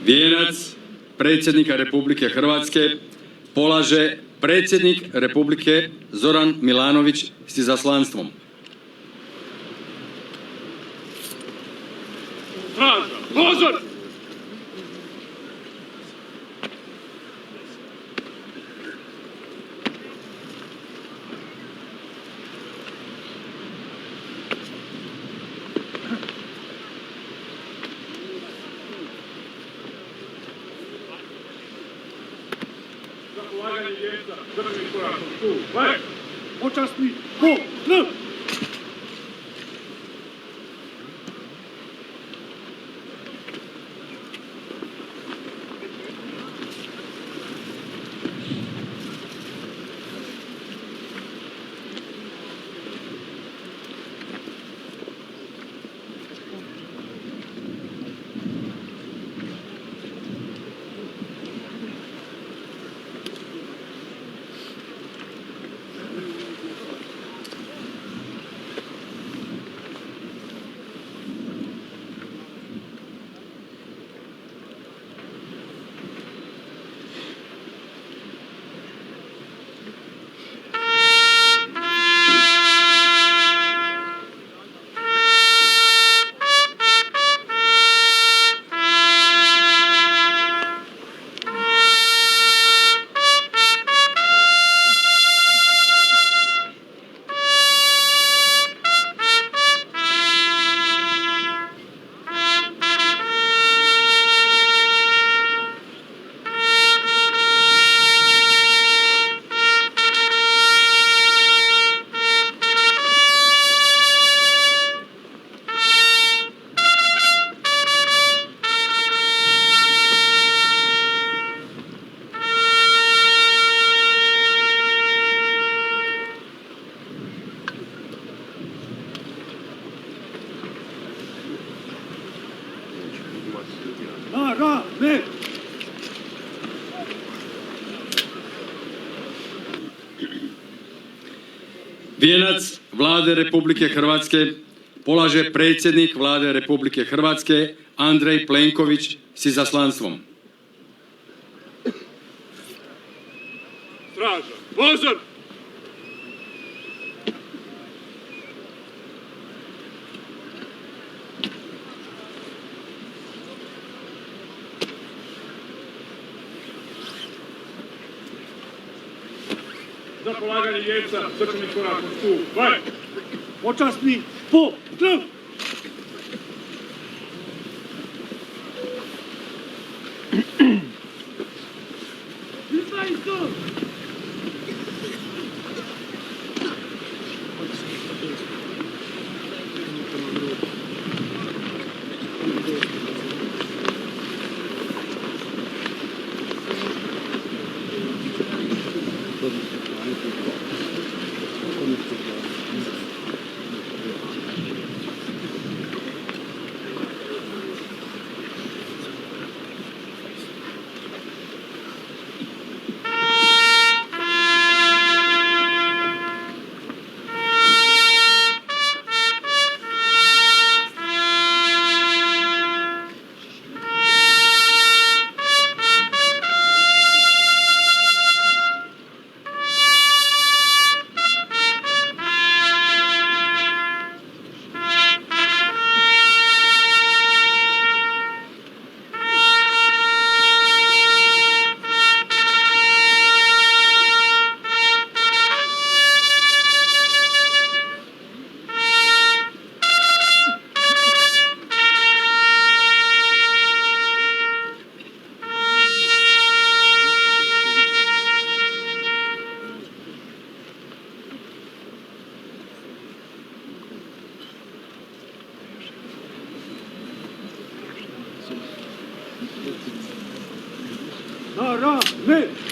Vijenac predsjednika Republike Hrvatske polaže predsjednik Republike Zoran Milanović s izaslanstvom. Straža, pozor! Za polaganje vijeća, drvenim korakom, tu, lep, počasni, po, n! Ne! Vijenac Vlade Republike Hrvatske polaže predsjednik Vlade Republike Hrvatske Andrej Plenković s izaslanstvom. Straža, pozor! Za polaganje vijeća, drvenim korakom, tu, lep, počasni, po, n! Ne!